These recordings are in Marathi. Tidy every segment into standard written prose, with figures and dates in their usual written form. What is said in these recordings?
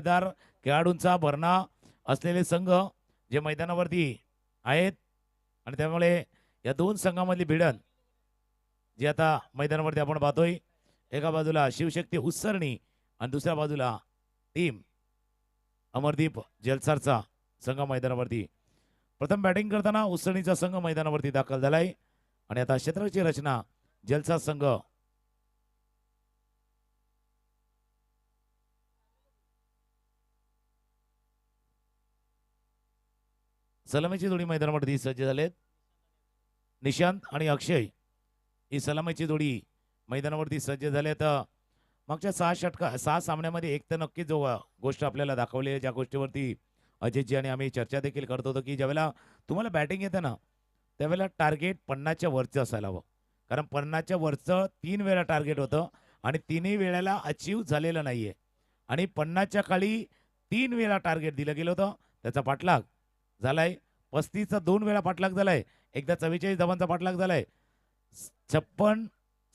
दार खेळाडूंचा भरणा असलेले संघ जे मैदानावरती आहेत आणि त्यामुळे या दोन संघामधली भिडण जी आता मैदानावरती आपण पाहतोय, एका बाजूला शिवशक्ती उत्सर्णी आणि दुसऱ्या बाजूला टीम अमरदीप जलसारचा संघ मैदानावरती. प्रथम बॅटिंग करताना उसरणीचा संघ मैदानावरती दाखल झालाय आणि आता क्षेत्राची रचना जलसा संघ सलामीची जोडी मैदानावरती सज्ज झालेत. निशांत आणि अक्षय ही सलामीची जोडी मैदानावरती सज्ज झाले. तर मागच्या 6 सामन्यामध्ये एक तर नक्कीच जो गोष्ट आपल्याला दाखवली आहे, ज्या गोष्टीवरती अजितजी आणि आम्ही चर्चा देखील करत होतो की ज्यावेळेला तुम्हाला बॅटिंग येते ना त्यावेळेला टार्गेट 50च्या वरचं असायला हवं. कारण 50च्या वरचं 3 वेळा टार्गेट होतं आणि तिन्ही वेळेला अचीव झालेलं नाहीये. आणि 50च्या खाली 3 वेळा टार्गेट दिलं गेलं होतं, त्याचा पाठलाग झालाय. 35चा 2 वेळा पाठलाग झालाय, एकदा 44 धावांचा पाठलाग झालाय. 56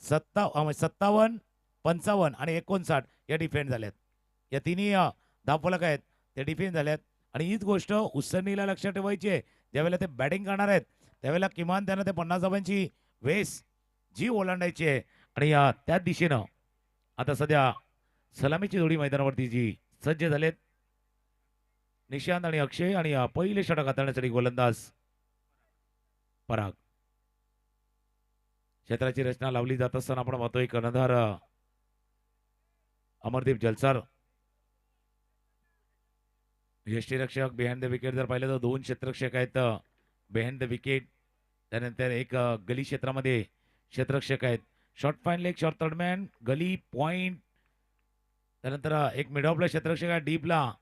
57 55 आणि 59 या डिफेंड झाल्यात. या तिन्ही धावफलक आहेत ते डिफेंड झाल्यात. आणि हीच गोष्ट उसरणीला लक्षात ठेवायची आहे, ज्यावेळेला ते बॅटिंग करणार आहेत त्यावेळेला किमान त्यांना ते 50 धावांची वेस जी ओलांडायची आहे. आणि त्याच दिशेनं आता सध्या सलामीची जोडी मैदानावरती जी सज्ज झालेत, निशांत आणि अक्षय. आणि पहिले षटक हाताळण्यासाठी गोलंदाज पराग. क्षेत्राची रचना लावली जात असताना आपण पाहतोय कर्णधार अमरदीप जलसार, यष्टीरक्षक बिहाइंड द विकेट. जर पाहिलं तर 2 क्षेत्ररक्षक आहेत बिहाइंड द विकेट. त्यानंतर एक गली क्षेत्रामध्ये क्षेत्ररक्षक आहेत. Short fine leg, short third man, gully point. त्यानंतर एक मिड ऑफला क्षेत्ररक्षक आहे, डीपला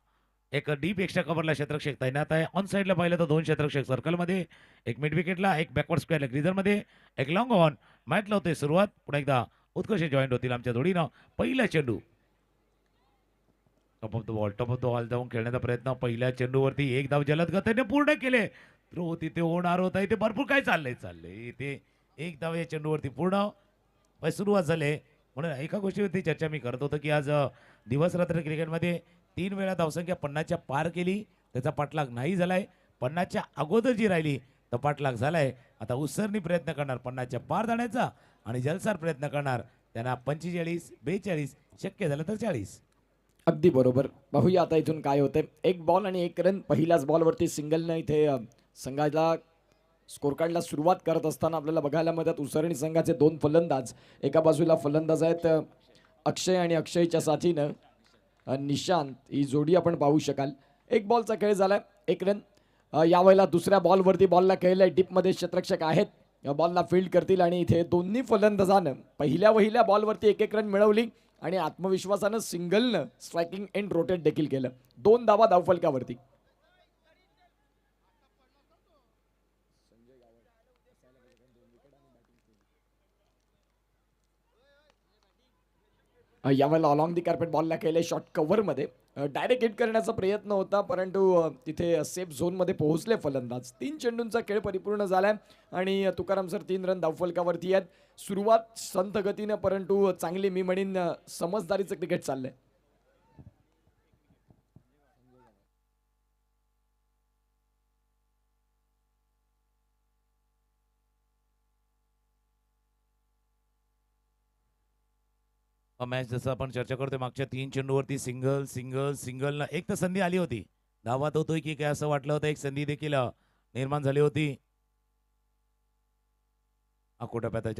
एक डीप एक्स्ट्रा कव्हरला क्षेत्ररक्षक तैनात आहे. ऑन साईडला पाहिलं तर 2 क्षेत्ररक्षक सर्कलमध्ये, एक मिड विकेटला, एक बॅकवर्ड स्क्वेअर ग्रीजरमध्ये, एक लॉंग ऑन. मॅच लावते सुरुवात. पुन्हा एकदा उत्कर्ष जॉईंट होतील आमच्या जोडीनं. पहिला चेंडू टॉप ऑफ द बॉल जाऊन खेळण्याचा प्रयत्न. पहिल्या चेंडूवरती एक धाव जलद गतीने पूर्ण केले. थ्रो तिथे होणार होता. इथे भरपूर काय चाललंय इथे एक धाव या चेंडूवरती पूर्ण सुरुवात झाली. म्हणून एका गोष्टीवरती चर्चा मी करत होतो की आज दिवस रात्र क्रिकेटमध्ये 3 वेळा धावसंख्या 50च्या पार केली, त्याचा पाठलाग नाही झालाय. 50च्या अगोदर जी राहिली तर पाठलाग झालाय. आता उसरणी प्रयत्न करणार 50च्या पार जाण्याचा आणि जलसार प्रयत्न करणार त्यांना 45 42 शक्य झालं तर 40. अगदी बरोबर. पाहूया आता इथून काय होतंय. 1 बॉल आणि 1 रन. पहिल्याच बॉलवरती सिंगलनं इथे संघाला स्कोर कार्डला सुरुवात करत असताना आपल्याला बघायला मिळतात उसरणी संघाचे 2 फलंदाज. एका बाजूला फलंदाज आहेत अक्षय आणि अक्षयच्या साथीनं निशांत. ही जोडी आपण पाहू शकाल. 1 बॉलचा खेळ झालाय, 1 रन. यावेळेला दुसऱ्या बॉलवरती बॉलला खेळलाय. डीपमध्ये क्षेत्ररक्षक आहेत, या बॉलला फील्ड करतील. आणि इथे दोन्ही फलंदाजानं पहिल्या बॉलवरती 1-1 रन मिळवली आणि आत्मविश्वासानं सिंगलनं स्ट्रायकिंग एंड रोटेट देखील केलं. 2 धावा धावफलकावरती. यावेळेला अलॉंग दी कार्पेट बॉलला केले शॉर्ट कव्हरमध्ये. डायरेक्ट हिट करण्याचा प्रयत्न होता, परंतु तिथे सेफ झोनमध्ये पोहोचले फलंदाज. 3 चेंडूंचा खेळ परिपूर्ण झालाय आणि तुकाराम सर 3 रन धावफलकावरती आहेत. सुरुवात संथ गतीनं परंतु चांगली, मी म्हणेन समजदारीचं क्रिकेट चाललंय. मॅच जसं आपण चर्चा करतोय मागच्या 3 चेंडूवरती सिंगल सिंगल सिंगल एक तर संधी आली होती. धावात होतोय की काय असं वाटलं होतं. एक संधी देखील निर्माण झाली होती. अकोटप्याचा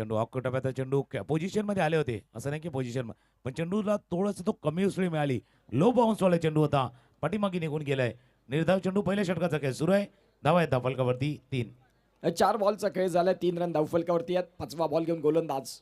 चेंडू पोझिशन मध्ये आले होते, असं नाही की पोझिशन, पण चेंडूला थोडंसं तो कमी उसळी मिळाली. लो बाउन्स वाला चेंडू होता, पाठीमागे निघून गेलाय. निर्धाव चेंडू पहिल्या षटकाचा खेळ सुरू आहे. धावा आहेत धावफलकावरती 3. 4 बॉलचा खेळ झालाय, 3 रन धावफलकावरती आहेत. 5वा बॉल घेऊन गोलंदाज.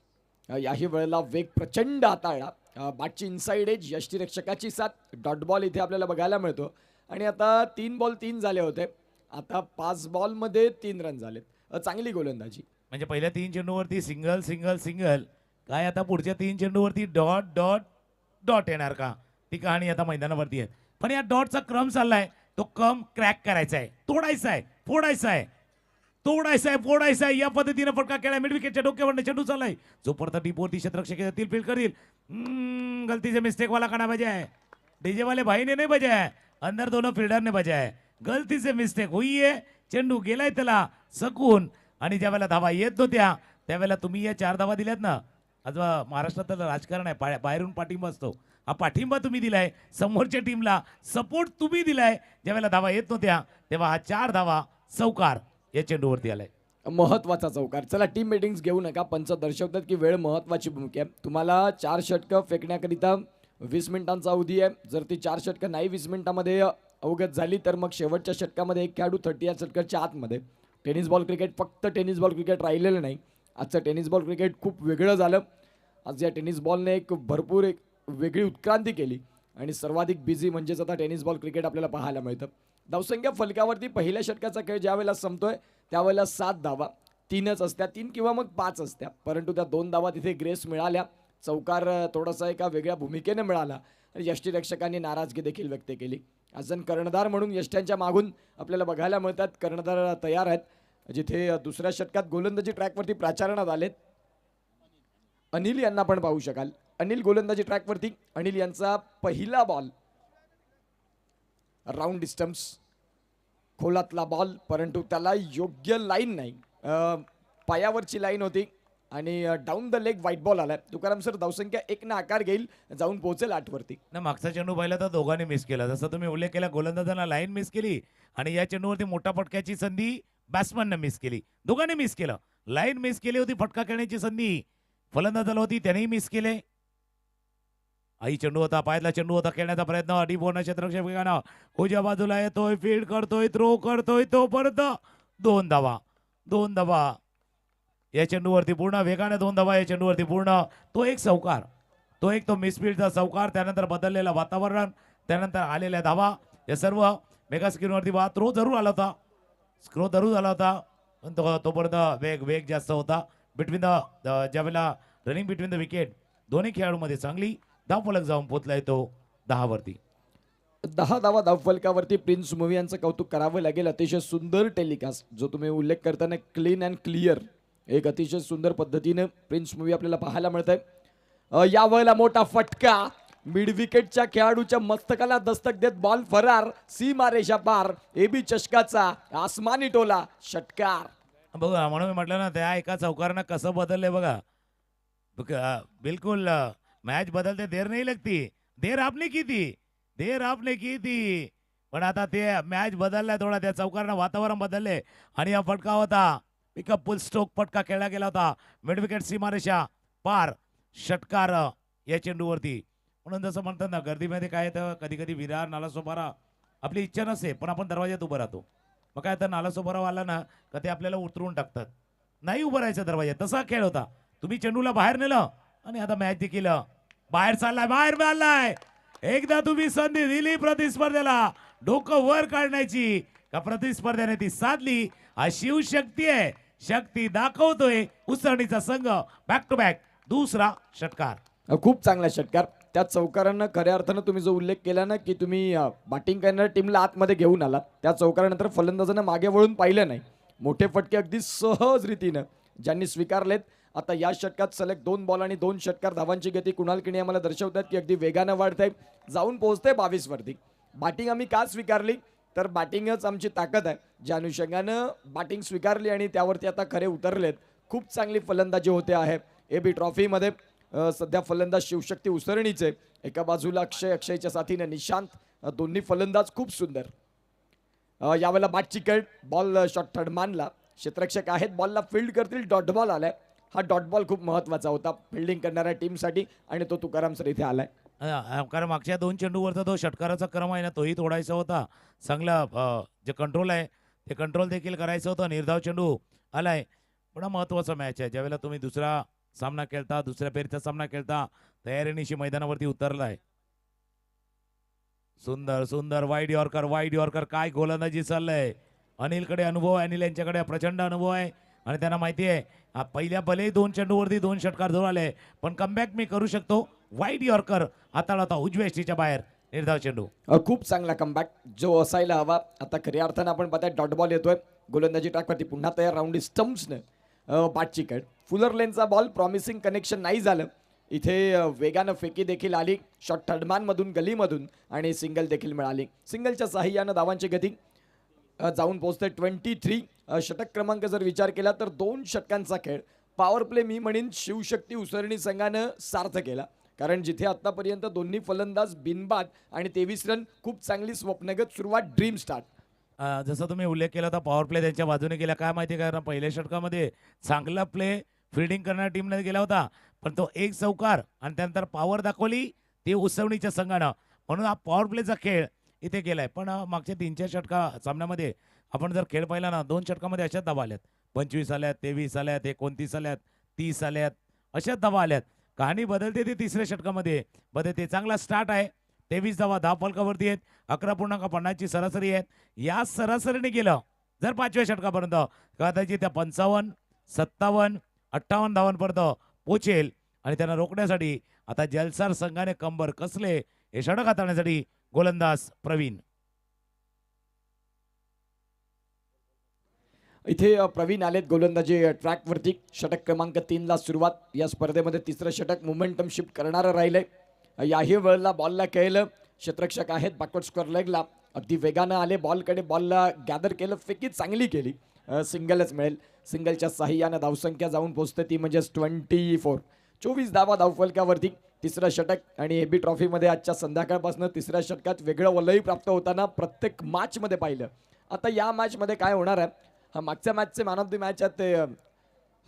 याही वेळेला वेग प्रचंड हाताळला. बॅटची इनसाइड एज, यष्टीरक्षकाची साथ. डॉट बॉल इथे आपल्याला बघायला मिळतो. आणि आता 3 बॉल 3 झाले होते, आता 5 बॉलमध्ये 3 रन झालेत. चांगली गोलंदाजी. म्हणजे पहिल्या 3 चेंडूवरती सिंगल सिंगल सिंगल, काय आता पुढच्या 3 चेंडूवरती डॉट डॉट डॉट येणार का, ती कहाणी आता मैदानावरती आहे. पण या डॉटचा क्रम चाललाय, तो क्रम क्रॅक करायचा आहे, तोडायचा आहे, फोडायचा आहे, तोडायचा आहे, फोडायचा आहे. या पद्धतीने फटका केलाय. मिड विकेटच्या डोक्यावर चेंडू चाललाय, जो परत डीपवरती क्षेत्ररक्षक येतील, फील्ड करील. गलतीचे मिस्टेक वाला काढा पाहिजे. डीजे वाले भाई ने नहीं बजाया है, अंदर दोनों फील्डर ने बजाया है. गलती से मिस्टेक हुई आहे. चेंडू गेलाय त्याला सकून आणि ज्या वेळेला धावा येत नव्हत्या त्यावेळेला तुम्ही या 4 धावा दिल्यात ना. आज महाराष्ट्रात राजकारण आहे, बाहेरून पाठिंबा असतो. हा पाठिंबा तुम्ही दिलाय, समोरच्या टीमला सपोर्ट तुम्ही दिलाय. ज्या वेळेला धावा येत नव्हत्या तेव्हा हा 4 धावा चौकार या चेंडूवरती आलाय. महत्वाचा चौकार. चला टीम मीटिंग्स घेऊ नका. पंच दर्शवतात की वेळ महत्वाची भूमिका आहे. तुम्हाला 4 षटकं फेकण्याकरिता 20 मिनिटांचा अवधी आहे. जर ती 4 षटकं नाही 20 मिनिटामध्ये अवगत झाली तर मग शेवटच्या षटकामध्ये एक खेळाडू 30 या षटकाच्या आतमध्ये. टेनिस बॉल क्रिकेट फक्त टेनिस बॉल क्रिकेट राहिलेलं नाही. आजचं टेनिस बॉल क्रिकेट खूप वेगळं झालं. आज या टेनिस बॉलने एक भरपूर एक वेगळी उत्क्रांती केली आणि सर्वाधिक बिझी म्हणजेच आता टेनिस बॉल क्रिकेट आपल्याला पाहायला मिळतं. धावसंख्या फलकावरती पहिल्या षटकाचा खेळ ज्या वेळेला संपतोय त्यावेळेला 7 धावा 3च असत्या, 3 किंवा मग 5 असत्या, परंतु त्या 2 धावा तिथे ग्रेस मिळाल्या. चौकार थोडासा एका वेगळ्या भूमिकेने मिळाला आणि यष्टीरक्षकांनी नाराजगी देखील व्यक्त केली. अजून कर्णधार म्हणून यष्ट्यांच्या मागून आपल्याला बघायला मिळतात. कर्णधार तयार आहेत. जिथे दुसऱ्या षटकात गोलंदाजी ट्रॅकवरती प्राचारणात आलेत. अनिल यांना पण पाहू शकाल. अनिल गोलंदाजी ट्रॅकवरती. अनिल यांचा पहिला बॉल राऊंड डिस्टन्स खोलातला बॉल, परंतु त्याला योग्य लाईन नाही, पायावरची लाईन होती आणि down the leg white ball आलाय. तुकाराम सर धावसंख्या 1 ना आकार घेईल, जाऊन पोहोचेल 8 वरती. ना मागचा चेंडू पाहिला तर दोघांनी मिस केला. जसं तुम्ही उल्लेख केला गोलंदाजांना लाईन मिस केली आणि या चेंडूवरती मोठा फटक्याची संधी बॅट्समनने मिस केली. दोघांनी मिस केलं. लाईन मिस केली होती, फटका खेळण्याची संधी फलंदाजाला होती, त्यानेही मिस केले. आई चेंडू होता, पायातला चेंडू होता, खेळण्याचा प्रयत्न अडीपोर्ण क्षेत्ररक्षक वेगानं उजव्या बाजूला येतोय, फील्ड करतोय, थ्रो करतोय, तो परत 2 धावा. 2 धावा या चेंडूवरती पूर्ण वेगाने 2 धावा या चेंडूवरती पूर्ण. तो एक चौकार, तो मिसफील्डचा चौकार, त्यानंतर बदललेलं वातावरण, त्यानंतर आलेल्या धावा, या सर्व मेगा स्क्रीनवरती थ्रो जरूर आला होता, स्क्रो जरूर झाला होता, पण तोपर्यंत वेग जास्त होता. बिटवीन द ज्यावेळेला रनिंग बिटवीन द विकेट दोन्ही खेळाडूमध्ये चांगली धावफलक जाऊन पोहोचलाय तो 10 वरती. 10 धावा धावफलकावरती. प्रिन्स मूव्ही यांचं कौतुक करावं लागेल. अतिशय सुंदर टेलिकास्ट, जो तुम्ही उल्लेख करताना क्लीन अँड क्लिअर, एक अतिशय सुंदर पद्धतीने प्रिन्स मूव्ही आपल्याला पाहायला मिळत आहे. यावेळेला मोठा फटका, मिड विकेटच्या खेळाडूच्या मस्तकाला दस्तक देत बॉल फरार, सीमारेषा पार, एबी चषकाचा आसमानी टोला, षटकार. बघा म्हणून मी म्हटलं ना त्या एका चौकारानं कसं बदललंय बघा. बिलकुल मॅच बदलते देर नाही लगती. देर आपने की थी, पण आता ते मॅच बदललाय थोडा. त्या चौकारानं वातावरण बदलले आणि हा फटका होता पिकअप फुल स्ट्रोक फटका खेळला गेला होता. मिड विकेट सीमारेषा पार, षटकार या चेंडूवरती. म्हणून जसं म्हणतात ना गर्दीमध्ये काय तर कधी कधी विरार नालासोपारा आपली इच्छा नसते, पण आपण दरवाज्यात उभं राहतो. मग काय तर नालासोपारा आला ना का ते आपल्याला उतरवून टाकतात, नाही उभं राहायचं दरवाज्यात. तसा खेळ होता. तुम्ही चेंडूला बाहेर नेलं आणि आता मॅच देखील बाहेर चाललाय, बाहेर मिळालाय. एकदा तुम्ही संधी दिली प्रतिस्पर्ध्याला डोकं वर काढण्याची, का प्रतिस्पर्ध्याने ती साधली. हा शिवशक्ती आहे, शक्ती दाखवतोय उसरणीचा संघ. बॅक टू बॅक दुसरा षटकार. खूप चांगला षटकार. त्या चौकारानं खऱ्या अर्थानं तुम्ही जो उल्लेख केला ना की तुम्ही बॅटिंग करणाऱ्या टीमला आतमध्ये घेऊन आला, त्या चौकारानंतर फलंदाजांना मागे वळून पाहिलं नाही. मोठे फटके अगदी सहज रीतीनं ज्यांनी स्वीकारलेत. आता या षटकात सलग 2 बॉल आणि 2 षटकार. धावांची गती कुणाल किणी आम्हाला दर्शवतात की अगदी वेगानं वाढते, जाऊन पोहोचते 22 वरती. बॅटिंग आम्ही का स्वीकारली तर बॅटिंगच आमची ताकद आहे. ज्या अनुषंगानं बॅटिंग स्वीकारली आणि त्यावरती आता खरे उतरलेत. खूप चांगली फलंदाजी होते आहे एबी ट्रॉफीमध्ये. सध्या फलंदाज शिवशक्ती उसरणीचे, एका बाजूला अक्षयच्या साथीने निशांत, दोन्ही फलंदाज खूप सुंदर. यावेळेला बॅटची कट, बॉल शॉट थर्ड मानला. क्षेत्ररक्षक आहेत, बॉलला फील्ड करतील, डॉट बॉल आलाय. हा डॉट बॉल खूप महत्वाचा होता फिल्डिंग करणाऱ्या टीमसाठी आणि तो तुकाराम सर इथे आलाय. कारण मागच्या 2 चेंडूवरचा तो षटकाराचा क्रम आहे ना तोही तोडायचा होता. चांगला जे कंट्रोल आहे ते कंट्रोल देखील करायचं होतं. निर्धाव चेंडू आलाय. पण महत्वाचा मॅच आहे. ज्यावेळेला तुम्ही दुसरा सामना खेळता, दुसऱ्या पेरीचा सामना खेळता, तयारीनिशी मैदानावरती उतरलाय. सुंदर सुंदर वाईड यॉर्कर. काय गोलंदाजी चाललंय. अनिलकडे अनुभव आहे, अनिल यांच्याकडे प्रचंड अनुभव आहे आणि त्यांना माहिती आहे पहिल्या भले 2 चेंडूवरती 2 षटकार जवळ आले, पण कमबॅक मी करू शकतो. वाईड यॉर्कर हाताळला होता उजव्या यष्टीच्या बाहेर निर्धाव चेंडू. खूप चांगला कमबॅक जो असायला हवा. आता खऱ्या अर्थानं आपण पाहताय डॉट बॉल येतोय गोलंदाजी ट्रॅकवरती. पुन्हा तयार राऊंड स्टम्प्सने बॅटची कट. फुलर लेनचा बॉल, प्रॉमिसिंग कनेक्शन नाही झालं. इथे वेगानं फेकी देखील आली, शॉट थर्डमॅन मधून गलीमधून आणि सिंगल देखील मिळाली. सिंगलच्या साहाय्यानं धावांची गती जाऊन पोहोचते 23. षटक क्रमांक जर विचार केला तर 2 षटकांचा खेळ. पॉवर प्ले मी म्हणेन शिवशक्ती उसरणी संघानं सार्थ केला, कारण जिथे आतापर्यंत दोन्ही फलंदाज बिनबाद आणि 23 रन, खूप चांगली स्वप्नगत सुरुवात, ड्रीम स्टार्ट. जसं तुम्ही उल्लेख केला होता पॉवर प्ले त्यांच्या बाजूने गेला. काय माहिती आहे, कारण पहिल्या षटकामध्ये चांगला प्ले फिल्डिंग करणाऱ्या टीमने गेला होता, पण तो एक चौकार आणि त्यानंतर पॉवर दाखवली ती उसवणीच्या संघानं, म्हणून हा पॉवर प्लेचा खेळ इथे गेलाय. पण मागच्या 3-4 षटका सामन्यामध्ये आपण जर खेळ पाहिला ना, 2 षटकामध्ये अशाच धावा आल्यात. 25 आल्यात, 23 आल्यात, 29 आल्यात, 30 आल्यात, अशाच धावा आल्यात. कहाणी बदलते ती तिसऱ्या षटकामध्ये बदलते. चांगला स्टार्ट आहे. 23 धावा 10 फलकावरती आहेत. 11.50ची सरासरी आहे. या सरासरीने गेलं जर 5व्या षटकापर्यंत कदाचित त्या 55, 57, 58 धावांपर्यंत पोचेल आणि त्यांना रोखण्यासाठी आता जलसार संघाने कंबर कसले हे षटक हाताळण्यासाठी गोलंदाज प्रवीण. इथे प्रवीण आलेत गोलंदाजी ट्रॅकवरती. षटक क्रमांक 3 ला सुरुवात. या स्पर्धेमध्ये तिसरं षटक मोमेंटम शिफ्ट करणारं राहिलंय. याही वेळेला बॉलला खेळलं, क्षेत्ररक्षक आहेत बॅकवर्ड स्क्वेअर लेगला, अगदी वेगानं आले बॉलकडे, बॉलला गॅदर केलं, फेकी चांगली केली, सिंगलच मिळेल. सिंगलच्या साह्यानं धावसंख्या जाऊन पोहोचते ती म्हणजेच 24. 24 धावा धावफलकावरती. तिसरं षटक आणि एबी ट्रॉफीमध्ये आजच्या संध्याकाळपासून तिसऱ्या षटकात वेगळं वलयही प्राप्त होताना प्रत्येक मॅचमध्ये पाहिलं. आता या मॅचमध्ये काय होणार आहे, मागच्या मॅचचे मॅन ऑफ द मॅच आहेत ते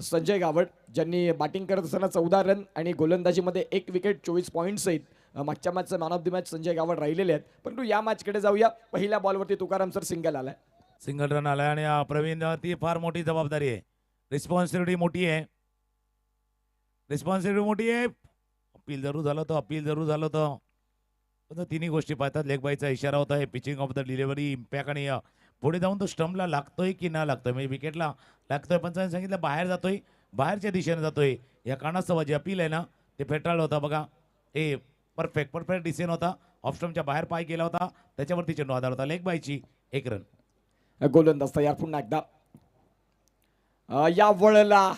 संजय गावड, ज्यांनी बॅटिंग करत असताना 14 रन आणि गोलंदाजीमध्ये 1 विकेट 24 पॉईंट्स आहेत. मागच्या मॅचचं man of the match Sanjay Gawad राहिलेले आहेत. परंतु या मॅचकडे जाऊया. पहिल्या बॉलवरती तुकाराम सर सिंगल आलाय. सिंगल रन आलाय आणि प्रवीण ती फार मोठी जबाबदारी आहे. रिस्पॉन्सिबिलिटी मोठी आहे. रिस्पॉन्सिबिलिटी मोठी आहे. अपील जरूर झालं होतं, अपील जरूर झालं होतं, पण तिन्ही गोष्टी पाहतात. लेग बायचा इशारा होता, हे pitching of the delivery impact आणि पुढे जाऊन तो स्टंपला लागतोय की ना लागतोय, म्हणजे विकेटला लागतोय, पण त्यांनी सांगितलं बाहेर जातोय, बाहेरच्या दिशेने जातोय. या कारणास्तव जे अपील आहे ना ते फेटाळलं होतं. बघा हे परफेक्ट डिसिजन होता. ऑफ स्टंपच्या बाहेर पाय गेला होता, त्याच्यावरती चेंडू आधार होता. लेग बायची 1 रन. गोलंदाज तयार पुन्हा एकदा. या वळला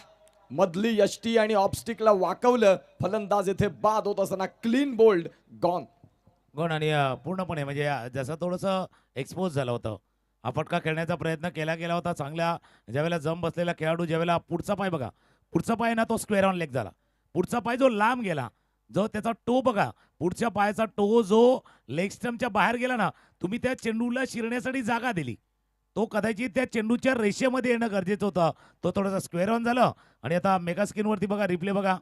मधली यष्टी आणि ऑफस्टिकला वाकवलं. फलंदाज येथे बाद होत असताना क्लीन बोल्ड गॉन. गण आणि पूर्णपणे म्हणजे जसं थोडंसं एक्सपोज झालं होतं. हा फटका खेळण्याचा प्रयत्न केला होता. चांगल्या ज्यावेळेला जम बसलेला खेळाडू, ज्यावेळेला पुढचा पाय बघा, पुढचा पाय ना तो स्क्वेअर ऑन लेग झाला. पुढचा पाय जो लांब गेला, जो त्याचा टो बघा, पुढच्या पायाचा टो जो लेग स्टंपच्या बाहेर गेला ना, तुम्ही त्या चेंडूला शिरण्यासाठी जागा दिली. तो कदाचित त्या चेंडूच्या रेषेमध्ये येणं गरजेचं होतं. तो थोडासा स्क्वेअर ऑन झालं आणि आता मेगा स्क्रीनवरती बघा, रिप्ले बघा,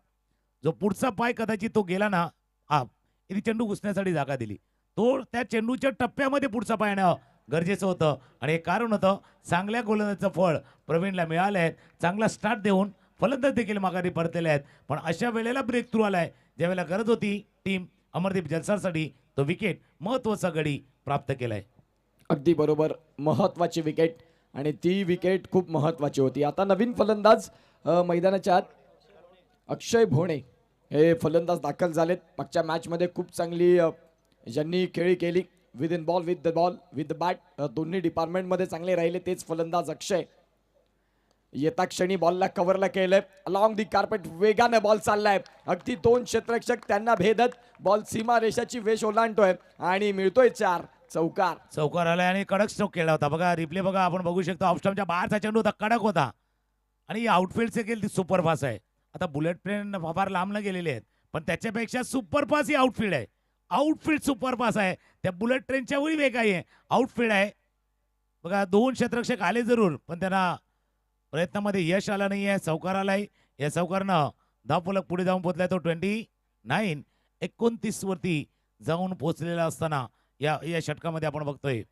जो पुढचा पाय कदाचित तो गेला ना, इथे चेंडू घुसण्यासाठी जागा दिली. तो त्या चेंडूच्या टप्प्यामध्ये पुढचा पाय येणं गरजेचं होतं आणि हे कारण होतं. चांगल्या गोलंदाजीचं फळ प्रवीणला मिळालं आहे. चांगला स्टार्ट देऊन फलंदाज देखील माघारी परतलेले आहेत, पण अशा वेळेला ब्रेक थ्रू आलाय ज्यावेळेला गरज होती टीम अमरदीप जलसारसाठी. तो विकेट महत्वाचा गडी प्राप्त केलाय. अगदी बरोबर, महत्वाची विकेट आणि ती विकेट खूप महत्वाची होती. आता नवीन फलंदाज मैदानाच्या आत अक्षय भोणे हे फलंदाज दाखल झालेत. मागच्या मॅचमध्ये खूप चांगली ज्यांनी खेळी केली, with in ball, with the ball, with the bat, दोन्ही डिपार्टमेंटमध्ये चांगले राहिले तेच फलंदाज अक्षय. येता क्षणी बॉलला कव्हरला केलंय, अलॉंग दी कार्पेट वेगाने बॉल चाललाय. अगदी 2 क्षेत्ररक्षक त्यांना भेदत बॉल सीमा रेषाची वेश ओलांडतोय आणि मिळतोय 4. चौकार आलाय आणि कडक स्ट्रोक केला होता. बघा रिप्ले बघा, आपण बघू शकतो ऑफस्टंपच्या बाहेरचा चेंडू होता, कडक होता आणि आउटफील्ड सेकेल ती सुपरफास्ट आहे. आता बुलेट ट्रेन फार लांब न गेलेले आहेत, पण त्याच्यापेक्षा सुपरफास्ट ही आउटफील्ड आहे. आउटफील्ड सुपरफास्ट आहे. त्या बुलेट ट्रेनच्या वेळी वेग आहे, आउटफील्ड आहे. बघा 2 क्षेत्ररक्षक आले जरूर, पण त्यांना प्रयत्नामध्ये यश आलं नाही आहे. चौकार आलाय. या चौकारनं धावफलक पुढे जाऊन पोहोचलाय. तो 29 वरती जाऊन पोहोचलेला असताना या षटकामध्ये आपण बघतोय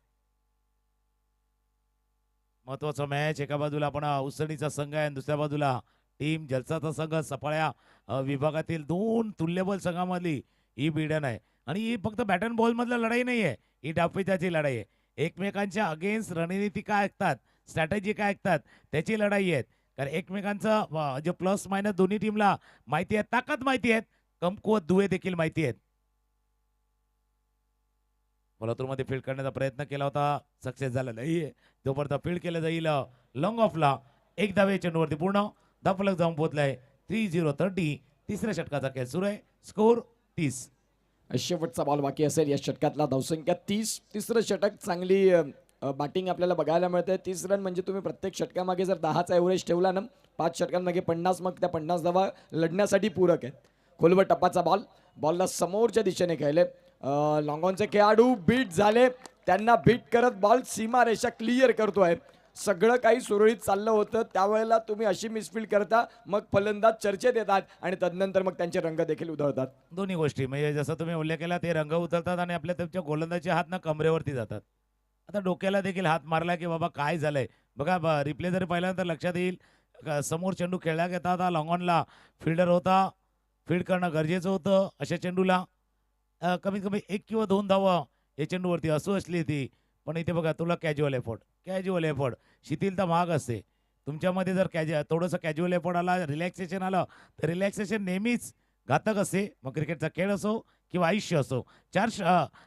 महत्वाचा मॅच. एका बाजूला आपण उसणीचा संघ आहे, दुसऱ्या बाजूला टीम जलसाचा संघ. सफाळ्या विभागातील 2 तुल्यबल संघामधली ही भिडण आहे आणि ही फक्त बॅट अँड बॉल मधला लढाई नाही आहे, ही डावपेचाची लढाई आहे. एकमेकांच्या अगेन्स्ट रणनीती काय ऐकतात, स्ट्रॅटेजी काय ऐकतात, त्याची लढाई आहे. कारण एकमेकांचं जे प्लस मायनस दोन्ही टीमला माहिती आहे, ताकद माहिती आहेत, कमकुवत दुवे देखील माहिती आहेत. मध्ये फील्ड करण्याचा प्रयत्न केला होता, सक्सेस झाला नाहीये. जोपर्यंत फील्ड केलं जाईल लॉंग ऑफला 1 धावे चेंडूवरती पूर्ण धावफलक जाऊन पोहोचलाय. 30-30 तिसऱ्या षटकाचा खेळ सुरू आहे. स्कोर 30. शेवटचा बॉल बाकी असेल या षटकातला. धावसंख्या 30. तिसरं षटक चांगली बॅटिंग आपल्याला बघायला मिळते. 30 रन म्हणजे तुम्ही प्रत्येक षटकामागे जर 10चा एव्हरेज ठेवला ना, 5 षटकांमागे 50, मग त्या 50 धावा लढण्यासाठी पूरक आहेत. खोलवर टप्पाचा बॉलला समोरच्या दिशेने खेळले. लॉंगॉनचे खेळाडू बीट झाले. त्यांना बीट करत बॉल सीमारेषा क्लिअर करतोय. सगळं काही सुरळीत चाललं होतं त्यावेळेला तुम्ही अशी मिसफील्ड करता, मग फलंदाज चर्चेत येतात आणि तदनंतर मग त्यांचे रंग देखील उधळतात. दोन्ही गोष्टी म्हणजे जसं तुम्ही उल्लेख केला ते रंग उतरतात आणि आपल्या त्यांच्या गोलंदाजचे हात ना कमरेवरती जातात. आता डोक्याला देखील हात मारला की बाबा काय झालंय बघा. रिप्ले जरी पाहिल्यानंतर लक्षात येईल. समोर चेंडू खेळला घेता होता. लॉंगॉनला फिल्डर होता. फील्ड करणं गरजेचं होतं. अशा चेंडूला कमीत कमी 1 किंवा 2 धावा या चेंडूवरती असली ती. पण इथे बघा तुला कॅज्युअल एफर्ट शिथिलता महाग असते. तुमच्यामध्ये जर थोडंसं कॅज्युअल एफर्ट आला, रिलॅक्सेशन आलं तर रिलॅक्सेशन नेहमीच घातक असते. मग क्रिकेटचा खेळ असो किंवा आयुष्य असो.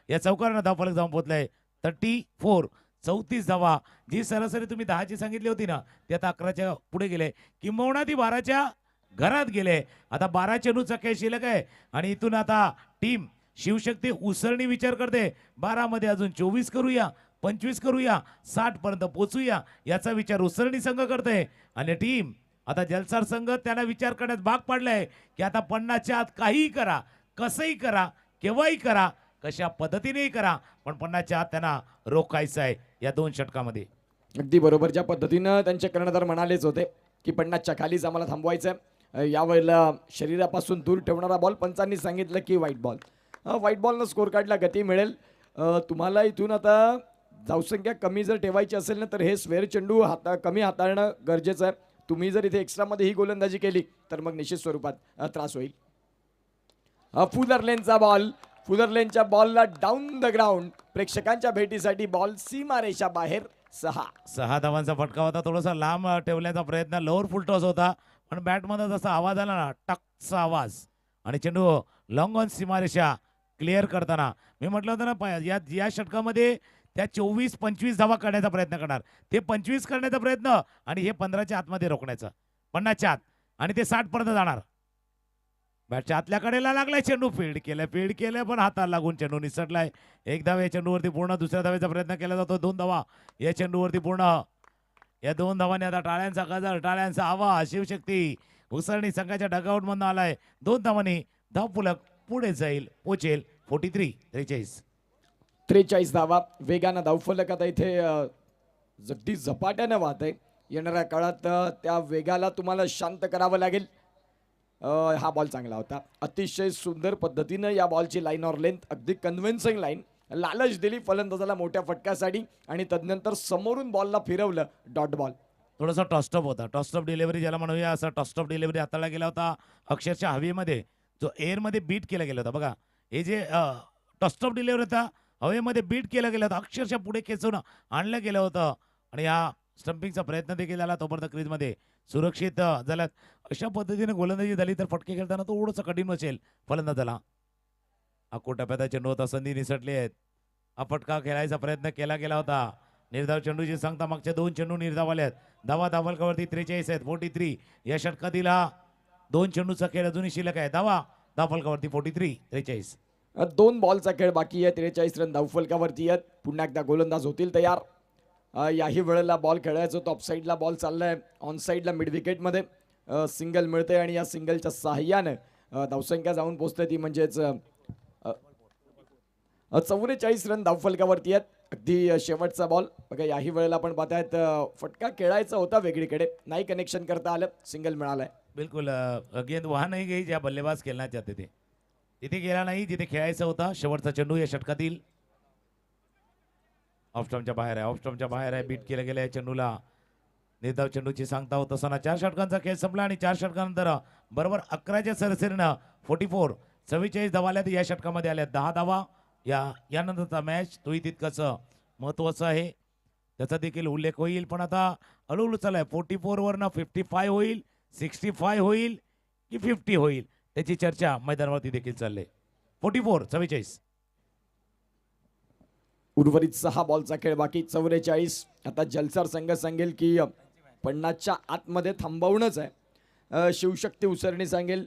या चौकारानं धावफलक जाऊन पोहोचलाय. 34. 34 धावा. जी सरासरी तुम्ही 10ची सांगितली होती ना, ती आता 11च्या पुढे गेले. किंबहुना ती 12च्या घरात गेले. आता 12 चेंडूचा खेळ शिल्लक आहे आणि इथून आता टीम शिवशक्ती उसळणी विचार करते. 12 मध्ये अजून 24 करूया, 25 करूया, 60 पर्यंत पोहोचूया याचा विचार उसळणी संघ करते. आणि टीम आता जलसार संघ त्यांना विचार करण्यात भाग पाडलाय की आता 50च्या आत काहीही करा, कसंही करा, केव्हाही करा, कशा पद्धतीनेही करा, पण 50च्या आत त्यांना रोखायचं आहे या 2 षटकामध्ये. अगदी बरोबर. ज्या पद्धतीनं त्यांचे कर्णधार म्हणालेच होते की 50च्या खालीच आम्हाला थांबवायचं आहे. यावेळेला शरीरापासून दूर ठेवणारा बॉल पंचांनी सांगितलं की व्हाईट बॉल. व्हाईट बॉलनं स्कोर कार्डला गती मिळेल. तुम्हाला इथून आता धावसंख्या कमी जर ठेवायची असेल ना, तर हे स्क्वेअर चेंडू कमी हाताळणं गरजेचं आहे. तुम्ही जर इथे एक्स्ट्रामध्ये ही गोलंदाजी केली तर मग निश्चित स्वरूपात त्रास होईल. फुलर लेनच्या बॉलला डाऊन द ग्राउंड. प्रेक्षकांच्या भेटीसाठी बॉल सीमारेषा बाहेर. 6 धावांचा फटका होता. थोडासा लांब ठेवण्याचा प्रयत्न, लोअर फुल टॉस होता, पण बॅटमध्ये जसा आवाज आला ना, टकचा आवाज आणि चेंडू लॉंग ऑन सीमारेषा क्लिअर करताना मी म्हटलं होतं ना, या षटकामध्ये त्या 24-25 धावा करण्याचा प्रयत्न करणार. ते 25 करण्याचा प्रयत्न आणि हे 15च्या आतमध्ये रोखण्याचं, 50च्या आत, आणि ते 60 पर्यंत जाणार. बॅटच्या आतल्या कडेला लागलाय चेंडू. फील्ड केलं पण हाताला लागून चेंडू निसटलाय. 1 धाव या चेंडूवरती पूर्ण. दुसऱ्या धावेचा प्रयत्न केला जातो. 2 धावा या चेंडूवरती पूर्ण. या 2 धावांनी आता टाळ्यांचा गजर, टाळ्यांचा आवाज. शिवशक्ती उसळणी संघाच्या डगआउट मधून आलाय. 2 धावांनी धावफलक पुढे पोचेल. 43 धावा. वेगानं धावफलक आता इथे अगदी झपाट्यानं वाहत आहे. येणाऱ्या काळात त्या वेगाला तुम्हाला शांत करावं लागेल. हा बॉल चांगला होता. अतिशय सुंदर पद्धतीनं या बॉलची लाईन ऑर लेंथ, अगदी कन्व्हिन्सिंग लाईन, लालच दिली फलंदाजाला मोठ्या फटक्यासाठी आणि तदनंतर समोरून बॉलला फिरवलं. Dot ball. थोडासा टॉस्टअप होता. टॉस्टअप डिलिव्हरी ज्याला म्हणूया, असा टॉस्टअप डिलिव्हरी हाताळला गेला होता. अक्षरशः हवेमध्ये जो एअरमध्ये बीट केला गेला होता. बघा, हे जे टॉस्टअप डिलिव्हरी होता, हवेमध्ये बीट केला गेला होता. अक्षरशः पुढे खेचून आणलं गेलं होतं आणि या स्टंपिंगचा प्रयत्न देखील झाला. तोपर्यंत क्रीजमध्ये सुरक्षित झाल्यात. अशा पद्धतीने गोलंदाजी झाली तर फटके खेळताना थोडंसं कठीण बसेल फलंदाजाला. टप्प्याचा चेंडू होता. संधी निसटली आहेत. हा फटका खेळायचा प्रयत्न केला गेला होता. निर्धाव चेंडूची सांगता मागच्या 2 चेंडू निर्धाव आले आहेत. धावफलकावरती 43 आहेत. 43 या षटकातील हा 2 चेंडूचा खेळ अजूनही शिल्लक आहे. धावफलकावरती 43. 2 बॉलचा खेळ बाकी आहे. 43 रन धावफलकावरती आहेत. पुन्हा एकदा गोलंदाज होतील तयार. याही वेळेला बॉल खेळायचा होता. ऑफ साईडला बॉल चाललाय. ऑन साईडला मिड विकेटमध्ये सिंगल मिळते आणि या सिंगलच्या साहाय्यानं धावसंख्या जाऊन पोहोचते ती म्हणजेच 44 रन धावफलकावरती आहेत. अगदी शेवटचा बॉल बघा. याही वेळेला आपण पाहतायत फटका खेळायचा होता वेगळीकडे, नाही कनेक्शन करता आलं. सिंगल मिळालंय. बिलकुल. गेंद वहां नहीं गई ज्या बल्लेबाज खेळना चाहते थे, तिथे गेला नाही जिथे खेळायचा होता. शेवटचा चेंडू या षटकातील ऑफ स्टंपच्या बाहेर आहे. बीट केलं गेलं या चेंडूला. निर्धाव चेंडूची सांगता होत असताना 4 षटकांचा खेळ संपला आणि 4 षटकानंतर बरोबर 11च्या सरासरीनं 44 धावा आल्या या षटकामध्ये आल्या. 10 धावा यानंतरचा मॅच तोही तितकंच महत्वाचं आहे, त्याचा देखील उल्लेख होईल. पण आता हळूहळू चालू आहे. 44 वरनं 55 होईल, 65 होईल की 50 होईल, त्याची चर्चा मैदानावरती देखील चालली. 44. उर्वरित 6 बॉलचा खेळ बाकी. 44. आता जलसार संघ सांगेल की 50च्या आतमध्ये थांबवणंच आहे. शिवशक्ती उसरणी सांगेल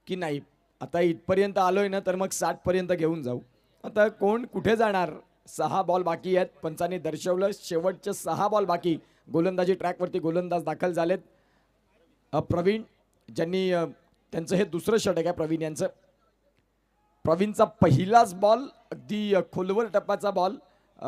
की नाही आता इथपर्यंत आलोय ना तर मग 60 पर्यंत घेऊन जाऊ. आता कोण कुठे जाणार. 6 बॉल बाकी आहेत. पंचांनी दर्शवलं शेवटचे 6 बॉल बाकी. गोलंदाजी ट्रॅकवरती गोलंदाज दाखल झालेत. प्रवीण ज्यांनी त्यांचं हे दुसरं षटक आहे प्रवीण यांचं. प्रवीणचा पहिलाच बॉल अगदी खोलवर टप्प्याचा बॉल.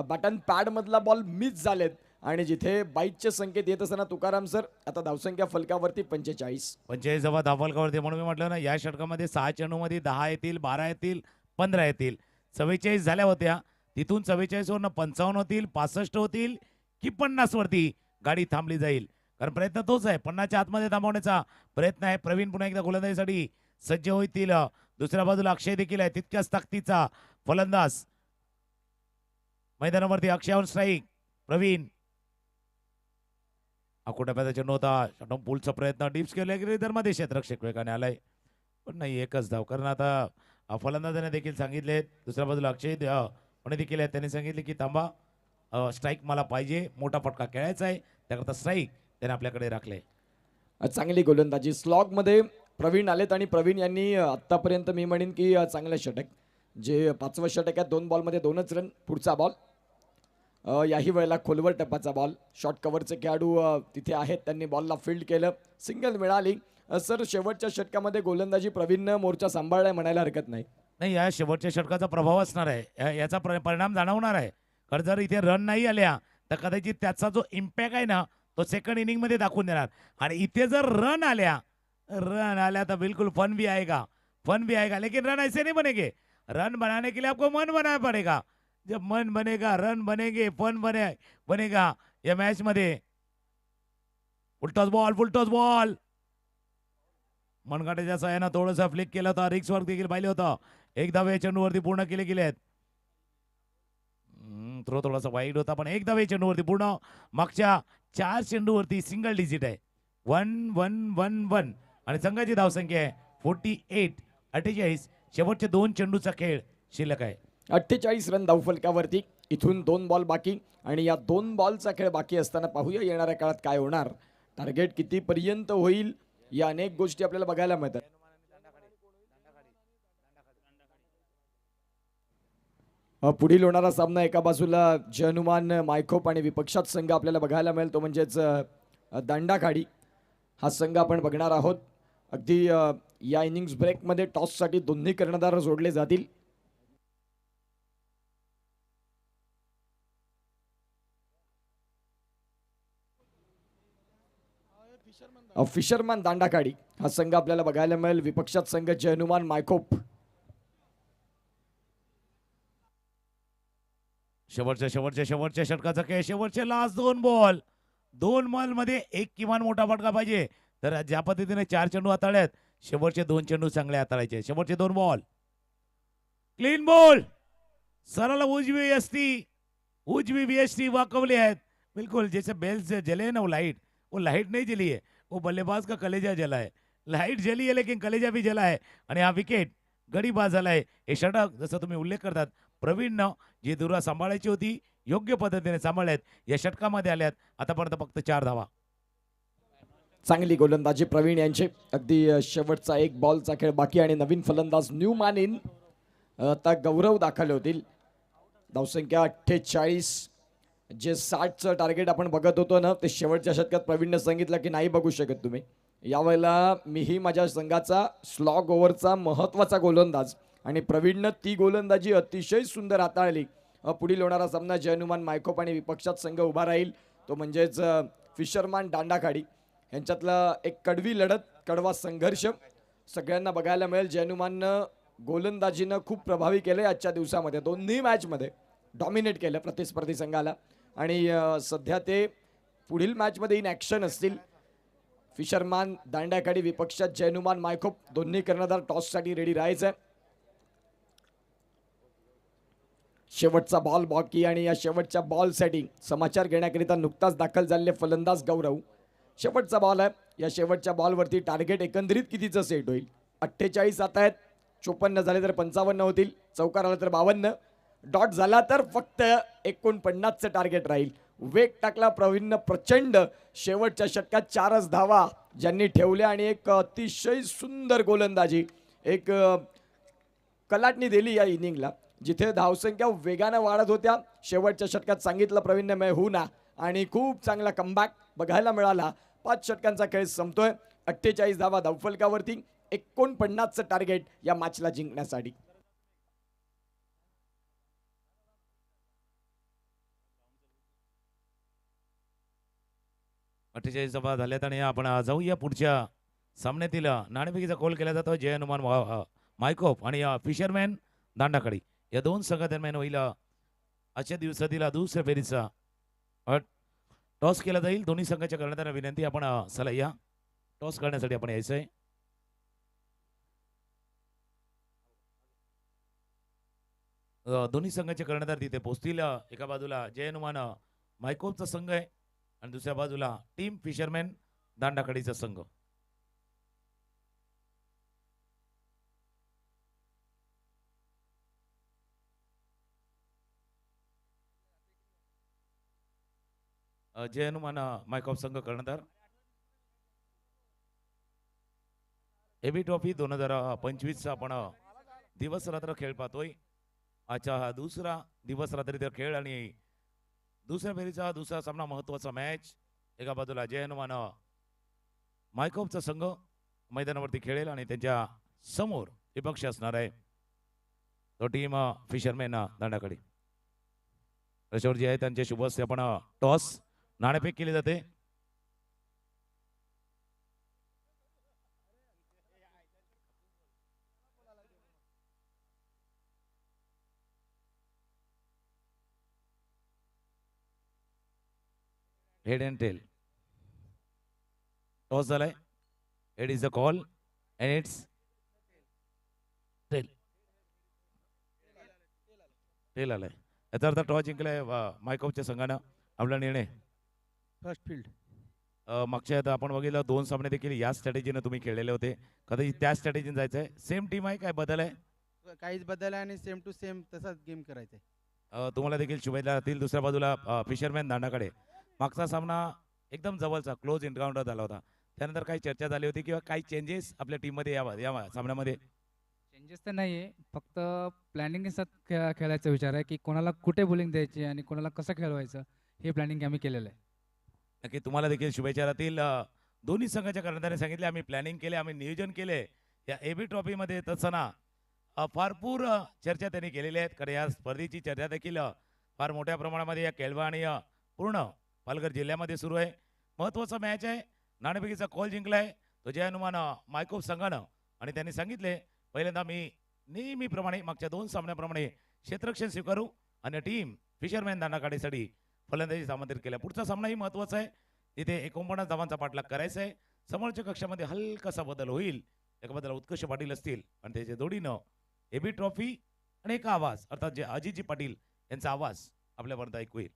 बटन पॅड मधला बॉल मिस झालेत आणि जिथे बाईटचे संकेत येत असताना तुकाराम सर आता धावसंख्या फलकावरती 45. 45 जवळ धावफलकावरती म्हणून मी म्हटलं ना या षटकामध्ये 6 चेंडूमध्ये 10 येतील, 12 येतील, 15 येतील. 44 झाल्या होत्या. तिथून 44 वरनं 55 होतील, 65 होतील की 50 वरती गाडी थांबली जाईल. कारण प्रयत्न तोच आहे, 50च्या आतमध्ये थांबवण्याचा प्रयत्न आहे. प्रवीण पुन्हा एकदा गोलंदाजीसाठी सज्ज होतील. दुसऱ्या बाजूला अक्षय देखील आहे तितक्याच ताकदीचा फलंदाज. मैदानावरती अक्षयावर स्ट्राईक. प्रवीण अकोटा पॅदाच्या नव्हता. शॉटॉन पूलचा प्रयत्न डिप्स केला की धर्मादेश रक्षक वेगाने आलाय पण नाही एकच धाव. कारण आता फलंदाजाने देखील सांगितले. दुसऱ्या बाजूला अक्षय पण देखील आहे त्यांनी सांगितले की थांबा स्ट्राईक मला पाहिजे, मोठा फटका खेळायचा आहे त्याकरता स्ट्राईक त्याने आपल्याकडे राखले. चांगली गोलंदाजी स्लॉग मध्ये प्रवीण आलेत आणि प्रवीण यांनी आतापर्यंत मी म्हणेन की चांगलं षटक जे 5वं षटक आहे. 2 बॉलमध्ये 2च रन. पुढचा बॉल याही वेळेला खोलवर टप्प्याचा बॉल. शॉर्ट कव्हरचे खेळाडू तिथे आहेत त्यांनी बॉलला फील्ड केलं. सिंगल मिळाली. सर शेवटच्या षटकामध्ये गोलंदाजी प्रवीणनं मोर्चा सांभाळलाय म्हणायला हरकत नाही. नाही या शेवटच्या षटकाचा प्रभाव असणार आहे. याचा परिणाम जाणवणार आहे. कारण जर इथे रन नाही आल्या तर कदाचित त्याचा जो इम्पॅक्ट आहे ना तो सेकंड इनिंग मध्ये दाखवून देणार. आणि इथे जर रन आल्या तो बिल्कुल फन भी आएगा लेकिन रन ऐसे नहीं बनेंगे. रन बनाने के लिए आपको मन बनाना पड़ेगा. जब मन बनेगा रन बनेंगे फन बनेगा या मॅच मध्ये. फुलटॉस बॉल मनगाट्याच्या सहाय्यानं थोडंसं फ्लिक केलं होतं. रिक्स वर्क देखील पाहिलं होतं. एक धावे चेंडूवरती पूर्ण केले गेलेत. थ्रो थोडासा वाईट होता पण एक धावे चेंडूवरती पूर्ण. मागच्या 4 चेंडूवरती सिंगल डिजिट आहे. 1-1-1-1 आणि संघाची धावसंख्या आहे 48. 48 शेवटचे 2 चेंडूचा खेळ शिल्लक आहे. 48 रन धावफलकावरती. इथून 2 बॉल बाकी आणि या 2 बॉलचा खेळ बाकी असताना पाहूया येणाऱ्या काळात काय होणार. टार्गेट कितीपर्यंत होईल या अनेक गोष्टी आपल्याला बघायला मिळतात. पुढील होणारा सामना एका बाजूला जय हनुमान मायखोप आणि विपक्षात संघ आपल्याला बघायला मिळेल तो म्हणजेच दांडाखाडी हा संघ आपण बघणार आहोत. अगदी या इनिंग्स ब्रेकमध्ये टॉससाठी दोन्ही कर्णधार जोडले जातील. फिशरमॅन दांडाखाडी हा संघ आपल्याला बघायला मिळेल. विपक्षात संघ जय हनुमान मायखोप. शेवटच्या षटकाचा खेळ. शेवटचे लास्ट 2 बॉल. 2 बॉल मध्ये एक किमान मोठा फटका पाहिजे. तर ज्या पद्धतीने 4 चेंडू हाताळ्यात शेवटचे 2 चेंडू चांगले हाताळायचे. शेवटचे 2 बॉल क्लीन बॉल. सरळ उजवी बीएसटी वाकवले आहेत बिल्कुल जैसे बेल से जले ना वो लाइट नहीं जली है वो बल्लेबाज का कलेजा जला है. लाइट जली है लेकिन कलेजा भी जला है. आणि हा विकेट गडी बाद झाला आहे. हे षटक जसं तुम्ही उल्लेख करतात प्रवीणनं जी दुरा सांभाळायची होती योग्य पद्धतीने सांभाळल्यात. या षटकामध्ये आल्यात आतापर्यंत फक्त 4 धावा. चांगली गोलंदाजी प्रवीण यांची. अगदी शेवटचा 1 बॉलचा खेळ बाकी आणि नवीन फलंदाज न्यूमॅन इन. आता गौरव दाखल होतील. धावसंख्या 48. जे 60चं टार्गेट आपण बघत होतो ना ते शेवटच्या षटकात प्रवीणने सांगितलं की नाही बघू शकत तुम्ही. यावेळेला मीही माझ्या संघाचा स्लॉग ओव्हरचा महत्त्वाचा गोलंदाज आणि प्रवीणनं ती गोलंदाजी अतिशय सुंदर हाताळली. पुढील होणारा सामना जय हनुमान मायखोप आणि विपक्षात संघ उभा राहील तो म्हणजेच फिशरमॅन दांडाखाडी यांच्यातला एक कडवी लढत, कडवा संघर्ष सगळ्यांना बघायला मिळेल. जय हनुमाननं गोलंदाजीनं खूप प्रभावी केलं आजच्या दिवसामध्ये. दोन्ही मॅचमध्ये डॉमिनेट केलं प्रतिस्पर्धी संघाला आणि सध्या ते पुढील मॅचमध्ये इन ॲक्शन असतील. फिशरमॅन दांडाखाडी विपक्षात जय हनुमान मायखोप दोन्ही कर्णधार टॉससाठी रेडी राहायचं. शेवटचा बॉल बाकी आणि या शेवटच्या बॉलसाठी समाचार घेण्याकरिता नुकताच दाखल झालेले फलंदाज गौरव. शेवटचा बॉल आहे. या शेवटच्या बॉलवरती टार्गेट एकंदरीत कितीचं सेट होईल. 48 आता आहेत. 54 झाले तर 55 होतील. चौकार आला तर 52. डॉट झाला तर फक्त 49चं टार्गेट राहील. वेग टाकला प्रवीणनं प्रचंड. शेवटच्या षटकात 4च धावा ज्यांनी ठेवल्या आणि एक अतिशय सुंदर गोलंदाजी एक कलाटणी दिली या इनिंगला, जिथे धावसंख्या वेगाने वाढत होत्या. शेवटच्या षटकात सांगितलं प्रवीणने मैं हूं ना, आणि खूप चांगला कमबॅक बघायला मिळाला. 5 षटकांचा खेळ संपतोय. 48 धावा धावफलकावरती, 49चं टार्गेट या मॅचला जिंकण्यासाठी. सभा झाल्यात आणि आपण जाऊया पुढच्या सामन्यातील नाणेफेकीचा कॉल केला जातो. जय हनुमान मायकोप आणि फिशरमॅन दांडाकडे या दोन संघादरम्यान होईल आजच्या दिवसातील दुसऱ्या फेरीचा टॉस केला जाईल. दोन्ही संघाच्या कर्णधारांना विनंती, आपण चला या टॉस करण्यासाठी आपण यायचंय. दोन्ही संघाचे कर्णधार तिथे पोहोचतील. एका बाजूला जय हनुमान मायकोपचा संघ आहे आणि दुसऱ्या बाजूला टीम फिशरमॅन दांडाकडीचा संघ. जय हनुमान मायकॉप संघ कर्णधार. एबी ट्रॉफी 2025चा आपण दिवस रात्र खेळ पाहतोय. आजचा हा दुसरा दिवस रात्रीचा खेळ आणि दुसऱ्या फेरीचा दुसरा सामना, महत्वाचा मॅच. एका बाजूला जय हनुमान मायकॉपचा संघ मैदानावरती खेळेल आणि त्यांच्या समोर विपक्ष असणार आहे तो टीम फिशरमॅन दांडाकडे. त्याच्यावर जे आहे त्यांचे शुभ असते. आपण टॉस नाणेफेक केली जाते. हेड अँड टेल टॉस झालाय. Head is a call and it's tail. Tail आलाय. याचा अर्थ टॉस जिंकलाय मायकॉपच्या संघानं. आपला निर्णय फर्स्ट फील्ड. मागच्या आता आपण बघितलं 2 सामने देखील या स्ट्रॅटेजीने तुम्ही खेळलेले होते. कदाचित त्या स्ट्रॅटेजीने जायचं आहे. सेम टीम आहे, काय बदल आहे? काहीच बदल आहे आणि सेम टू सेम तसाच गेम करायचा आहे. तुम्हाला देखील शुभेच्छा राहतील. दुसऱ्या बाजूला फिशरमॅन दांडाकडे मागचा सामना एकदम जवळचा क्लोज एन्काउंटर झाला होता. त्यानंतर काही चर्चा झाली होती किंवा काही चेंजेस आपल्या टीममध्ये या सामन्यामध्ये? चेंजेस तर नाही आहे, फक्त प्लॅनिंग खेळायचा विचार आहे की कोणाला कुठे बॉलिंग द्यायची आणि कोणाला कसं खेळवायचं हे प्लॅनिंग आम्ही केलेलं आहे. नक्की तुम्हाला देखील शुभेच्छा राहतील. दोन्ही संघाच्या कर्णधारांनी सांगितले आम्ही प्लॅनिंग केले, आम्ही नियोजन केले या एबी ट्रॉफीमध्ये. तसं भरपूर चर्चा त्यांनी केलेल्या आहेत, कारण या स्पर्धेची चर्चा देखील फार मोठ्या प्रमाणामध्ये या केळवा आणि पूर्ण पालघर जिल्ह्यामध्ये सुरू आहे. महत्त्वाचा मॅच आहे. नाणेफेकीचा कॉल जिंकलाय तो जय हनुमान मायकोप संघानं आणि त्यांनी सांगितले पहिल्यांदा मी नेहमीप्रमाणे मागच्या 2 सामन्याप्रमाणे क्षेत्ररक्षण स्वीकारू आणि टीम फिशरमॅन दांडाकाडीसाठी फलंदाजी आमंत्रित केल्या. पुढचा सामनाही महत्त्वाचा आहे. तिथे 49 धावांचा पाठलाग करायचा आहे. समोरच्या कक्षामध्ये हलकासा बदल होईल. एका बदल उत्कर्ष पाटील असतील आणि त्याच्या जोडीनं एबी ट्रॉफी आणि एक आवाज, अर्थात जे अजितजी पाटील यांचा आवाज आपल्यापर्यंत ऐकू येईल.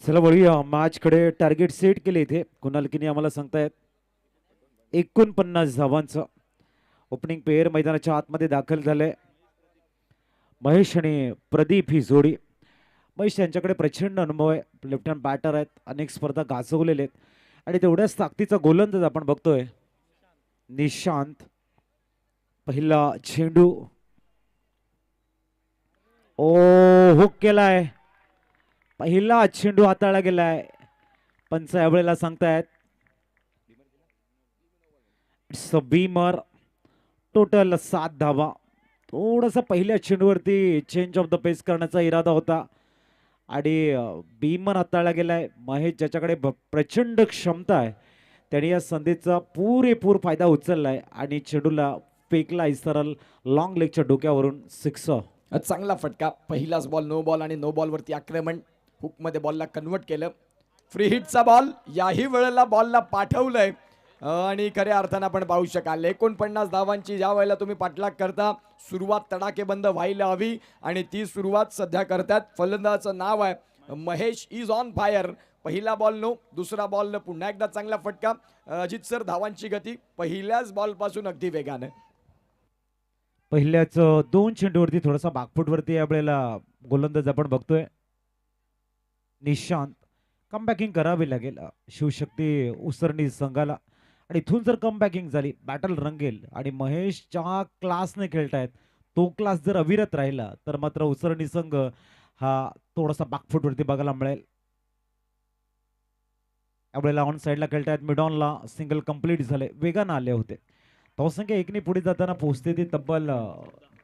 चला बघूया मॅचकडे. टार्गेट सेट केले इथे कुणाल किनी आम्हाला सांगतायत 49 धावांचं. ओपनिंग पेअर मैदानाच्या आतमध्ये दाखल झाले. महेश आणि प्रदीप ही जोडी. महेश यांच्याकडे प्रचंड अनुभव आहे. लेफ्ट हँड बॅटर आहेत, अनेक स्पर्धा गाजवलेले आहेत आणि तेवढ्याच ताकदीचा गोलंदाज आपण बघतोय निशांत. पहिला चेंडू हुक केलाय. पहिला चेंडू हाताळला गेलाय. पंच यावेळेला सांगतायत इट्स अ बीमर. टोटल 7 धावा. थोडासा पहिल्या चेंडूवरती चेंज ऑफ द पेस करण्याचा इरादा होता आणि बीमर हाताळला गेलाय. महेश ज्याच्याकडे प्रचंड क्षमता आहे त्याने या संधीचा पुरेपूर फायदा उचललाय आणि चेंडूला फेकला सरळ लॉंग लेगच्या डोक्यावरून 6. चांगला फटका. पहिलाच बॉल नो बॉल आणि नो बॉल वरती आक्रमण. हुकमध्ये बॉलला कन्वर्ट केलं. फ्री हिटचा बॉल, याही वेळेला बॉलला पाठवलंय आणि खऱ्या अर्थानं आपण पाहू शकाल 49 धावांची ज्या वेळेला तुम्ही पाठलाग करता सुरुवात तडाखेबंद व्हायला हवी आणि ती सुरुवात सध्या करतात. फलंदाजाचं नाव आहे महेश इज ऑन फायर. पहिला बॉल नो, दुसरा बॉल पुन्हा एकदा चांगला फटका. अजित सर, धावांची गती पहिल्याच बॉल पासून अगदी वेगानं. पहिल्याच 2 चेंडूवरती थोडासा बॅकफुटवरती यावेळेला गोलंदाज आपण बघतोय. निशांत कमबॅकिंग करावी लागेल शिवशक्ती उसरणी संघाला आणि इथून जर कमबॅकिंग झाली बॅटल रंगेल आणि महेश ज्या क्लासने खेळतायत तो क्लास जर अविरत राहिला तर मात्र उसरणी संघ हा थोडासा बॅकफुटवरती बघायला मिळेल. यावेळेला ऑन साईडला खेळतायत, मिड ऑनला सिंगल कंप्लीट झाले, वेगानं आले होते. धावसंख्या एकने पुढे जाताना पोहोचते ती तब्बल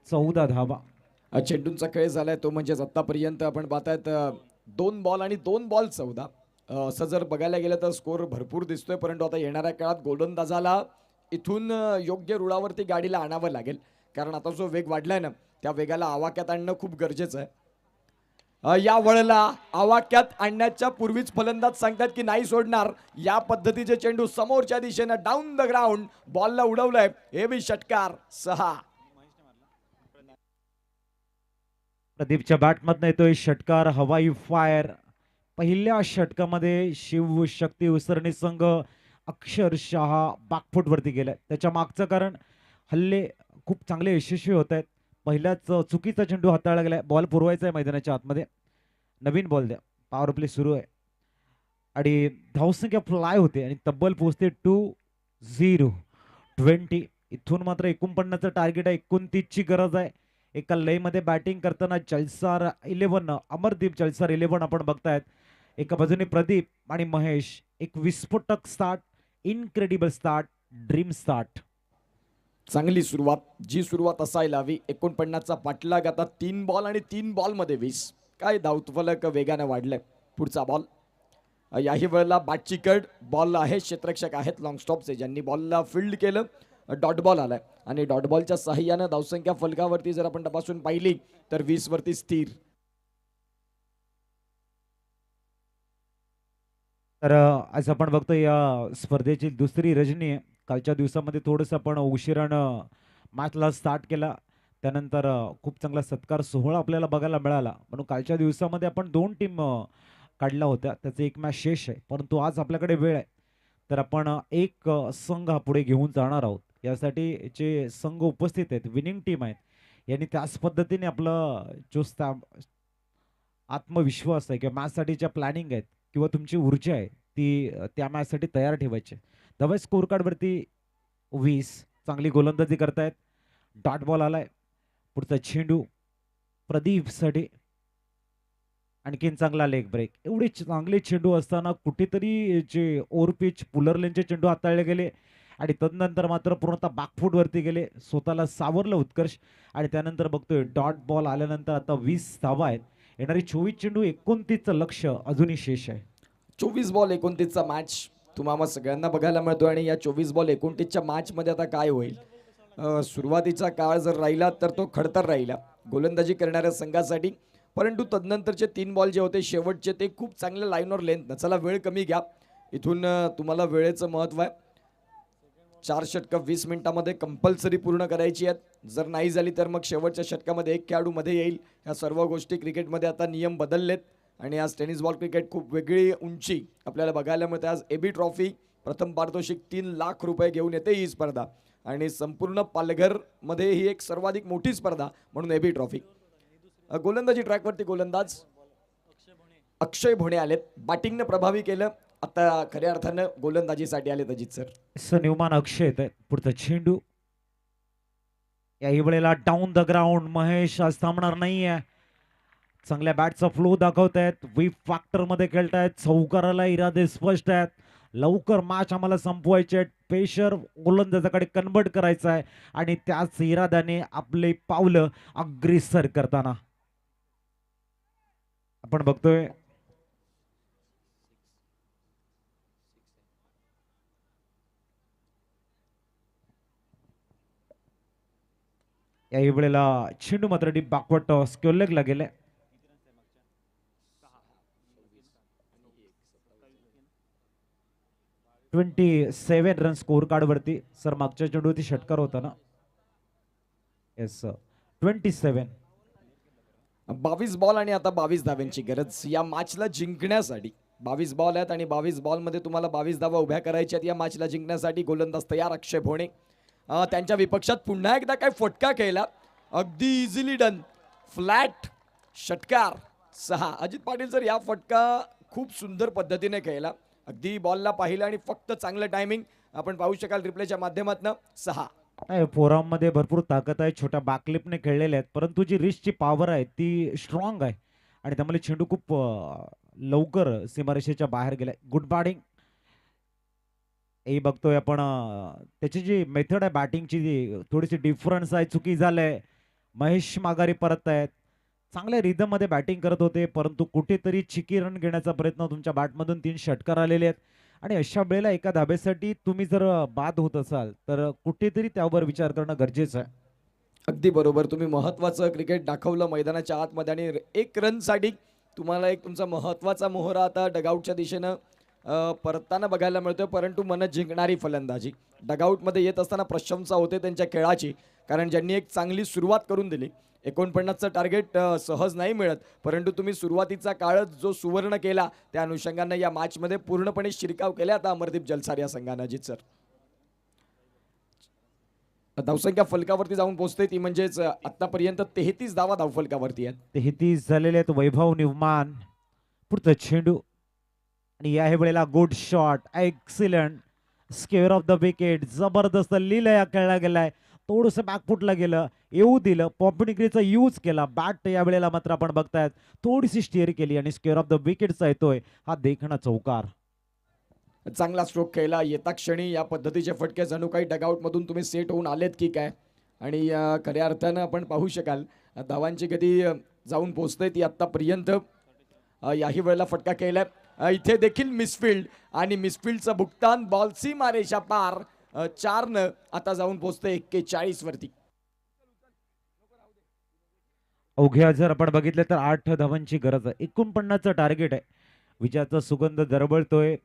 14 धावा. चेंडूंचा खेळ झालाय तो म्हणजेच आतापर्यंत आपण पाहतायत 2 बॉल आणि 2 बॉल 14. असं जर बघायला गेलं तर स्कोर भरपूर दिसतोय, परंतु आता येणाऱ्या काळात गोलंदाजाला इथून योग्य रुळावरती गाडीला आणावं लागेल, कारण आता जो वेग वाढलाय ना त्या वेगाला आवाक्यात आणणं खूप गरजेचं आहे. या वेळेला आवाक्यात आणण्याच्या पूर्वीच फलंदाज सांगतात की नाही सोडणार. या पद्धतीचे चेंडू समोरच्या दिशेनं डाऊन द ग्राउंड बॉलला उडवलंय. हे बी षटकार 6. प्रदीपच्या बॅटमधनं येतोय षटकार, हवाई फायर. पहिल्या षटकामध्ये शिवशक्ती उसरणी संघ अक्षरशः बॅकफुटवरती गेलाय. त्याच्या मागचं कारण हल्ले खूप चांगले यशस्वी होत आहेत. पहिल्याच चुकीचा चेंडू हाताळला गेलाय. बॉल पुरवायचा आहे मैदानाच्या आतमध्ये. नवीन बॉल द्या. पॉवर प्ले सुरू आहे आणि धावसंख्या फ्लाय होते आणि तब्बल पोहोचते 20. इथून मात्र 49चं टार्गेट आहे. 29 ची गरज आहे. एका लयमध्ये बॅटिंग करताना जलसार 11 अमरदीप जलसार 11 आपण बघतायत. एका बाजूने प्रदीप आणि महेश. एक विस्फोटक start, incredible start, dream start. चांगली सुरुवात, जी सुरुवात असायला हवी. 49चा पाठलाग आता 3 बॉल आणि 3 बॉलमध्ये 20. काय धावफलक वेगानं वाढलंय. पुढचा बॉल, याही वेळेला बॅटची कड. बॉल आहे, क्षेत्ररक्षक आहेत लॉंग स्टॉपचे ज्यांनी बॉलला फील्ड केलं. डॉट बॉल आलाय आणि डॉट बॉलच्या साह्यानं धावसंख्या फलकावरती जर आपण तपासून पाहिली तर 20 वरती स्थिर. तर आज आपण बघतो या स्पर्धेची दुसरी रजनी आहे. कालच्या दिवसामध्ये थोडंसं आपण उशिरानं मॅचला स्टार्ट केला, त्यानंतर खूप चांगला सत्कार सोहळा आपल्याला बघायला मिळाला. म्हणून कालच्या दिवसामध्ये आपण 2 टीम काढल्या होत्या, त्याचं एक मॅच शेष आहे. परंतु आज आपल्याकडे वेळ आहे तर आपण एक संघ हा पुढे घेऊन जाणार आहोत. यासाठी जे संघ उपस्थित आहेत, विनिंग टीम आहेत, यांनी त्याच पद्धतीने आपलं जो आत्मविश्वास आहे किंवा मॅचसाठीच्या प्लॅनिंग आहेत किंवा तुमची ऊर्जा आहे ती त्या मॅचसाठी तयार ठेवायची. दबाई स्कोर कार्डवरती 20. चांगली गोलंदाजी करतायत. डॉट बॉल आलाय. पुढचा चेंडू प्रदीपसाठी. आणखीन चांगला लेग ब्रेक. एवढे चांगले चेंडू असताना कुठेतरी जे ओव्हरपिच पुलर लेनचे चेंडू हाताळले गेले आणि तदनंतर मात्र पूर्णतः बॅकफुटवरती गेले. स्वतःला सावरलं उत्कर्ष आणि त्यानंतर बघतोय डॉट बॉल आल्यानंतर आता 20 धावा आहेत. येणारी 24 चेंडू 29चं लक्ष अजूनही शेष आहे. 24 बॉल 29चा मॅच तुम्हाला सगळ्यांना बघायला मिळतो आणि या 24 बॉल 29च्या मॅचमध्ये आता काय होईल. सुरुवातीचा काळ जर राहिला तर तो खडतर राहिला गोलंदाजी करणाऱ्या संघासाठी, परंतु तदनंतरचे 3 बॉल जे होते शेवटचे ते खूप चांगल्या लाईनवर लेंथ. चला वेळ कमी घ्या. इथून तुम्हाला वेळेचं महत्त्व आहे. 4 षटकं 20 मिनिटामध्ये कंपल्सरी पूर्ण करायची आहेत. जर नाही झाली तर मग शेवटच्या षटकामध्ये 1 खेळाडू मध्ये येईल. या सर्व गोष्टी क्रिकेटमध्ये आता नियम बदललेत आणि आज टेनिस बॉल क्रिकेट खूप वेगळी उंची आपल्याला बघायला मिळते. आज एबी ट्रॉफी प्रथम पारितोषिक 3 लाख रुपये घेऊन येते ही स्पर्धा आणि संपूर्ण पालघरमध्ये ही एक सर्वाधिक मोठी स्पर्धा म्हणून एबी ट्रॉफी. गोलंदाजी ट्रॅकवरती गोलंदाज अक्षय भोणे आलेत. बॅटिंगनं प्रभावी केलं. आता खऱ्या अर्थानं गोलंदाजीसाठी आलेत अजित सर. न्यूमान अक्षय येत आहे. पुढचा चेंडू याही वेळेला डाऊन द ग्राउंड. महेश आज थांबणार नाहीये. चांगल्या बॅटचा फ्लो दाखवत आहेत. वी फॅक्टर मध्ये खेळतायत. चौकाराला इरादे स्पष्ट आहेत. लवकर मॅच आम्हाला संपवायचे आहेत. प्रेशर गोलंदाजाकडे कन्वर्ट करायचं आहे आणि त्याच इराद्याने आपले पावलं अग्रेसर करताना आपण बघतोय. याही वेळेला चेंडू मात्र डीप बॅकवर्ड स्क्वेअर लेगला गेलाय. 27 रन स्कोर कार्ड वरती. सर मागच्या चेंडूवरती षटकार होता ना. Yes sir 27. 22 बॉल आणि आता 22 धाव्यांची गरज या मॅचला जिंकण्यासाठी. 22 बॉल आहेत आणि 22 बॉलमध्ये तुम्हाला 22 धावा उभ्या करायच्या आहेत. या मॅचला जिंकण्यासाठी गोलंदाज तयार अक्षय भोणे. त्यांच्या विपक्षात पुन्हा एकदा काय फटका केला, अगदी इझिली डन, फ्लॅट षटकार 6. अजित पाटील सर या फटका खूप सुंदर पद्धतीने केला, अगदी बॉलला पाहिलं आणि फक्त चांगलं टायमिंग आपण पाहू शकाल रिप्लेच्या माध्यमातून. 6 फोरआर्म मध्ये भरपूर ताकद आहे, छोट्या बॅकलिपने खेळलेले आहेत, परंतु जी रिस्टची पॉवर आहे ती स्ट्रॉंग आहे आणि त्यामुळे चेंडू खूप लवकर सीमारेषेच्या बाहेर गेलाय. गुड बॅटिंग हे बघतोय आपण. त्याची जी मेथड आहे बॅटिंगची जी थोडीशी डिफरन्स आहे, चुकी झालंय. महेश माघारी परत आहेत, चांगल्या रिदम मध्ये बॅटिंग करत होते, परंतु कुठेतरी चिकी रन घेण्याचा प्रयत्न. तुमच्या बॅटमधून 3 षटकार आलेले आहेत आणि अशा वेळेला एका धाब्यासाठी तुम्ही जर बाद होत असाल तर कुठेतरी त्यावर विचार करणं गरजेचं आहे. अगदी बरोबर, तुम्ही महत्त्वाचं क्रिकेट दाखवलं मैदानाच्या आतमध्ये आणि 1 रनसाठी तुम्हाला एक तुमचा महत्त्वाचा मोहरा आता डगआउटच्या दिशेनं परतताना बघायला मिळतोय, परंतु मन जिंकणारी फलंदाजी. डगआउटमध्ये येत असताना प्रशंसा होते त्यांच्या खेळाची, कारण ज्यांनी एक चांगली सुरुवात करून दिली. 49चं टार्गेट सहज नाही मिळत, परंतु तुम्ही सुरुवातीचा काळ जो सुवर्ण केला त्या अनुषंगानं या मॅचमध्ये पूर्णपणे शिरकाव केला आता अमरदीप जलसार या संघानं. अजित सर धावसंख्या फलकावरती जाऊन पोहोचते ती म्हणजेच आतापर्यंत 33 धावा धावफलकावरती आहेत. 33 झालेले आहेत. वैभव निर्माण पुढचं चेंडू आणि या वेळेला good shot, excellent square of the wicket. जबरदस्त लीलया खेळला गेलाय, थोडंसं बॅकफुटला गेलं, येऊ दिलं, पॉपिनिग्रीचा यूज केला. बॅट या वेळेला मात्र आपण बघतायत थोडीशी स्टिअर केली आणि स्क्वेअर ऑफ द विकेटचा येतोय हा देखणा चौकार. चांगला स्ट्रोक केला येता क्षणी. या पद्धतीचे फटके जणू काही डगआउटमधून तुम्ही सेट होऊन आलेत की काय, आणि खऱ्या अर्थानं आपण पाहू शकाल धावांची गती जाऊन पोहोचते ती आत्तापर्यंत. याही वेळेला फटका केलाय, इथे देखील मिसफिल्ड आणि मिसफिल्डचं भुगतान बॉल सीमारेषा पार. 4 आता जाऊन पोहोचते 41 वरती. अवघ्या जर आपण बघितलं तर 8 धावांची गरज आहे. 49चं टार्गेट आहे. विजयाचा सुगंध दरवळतोय.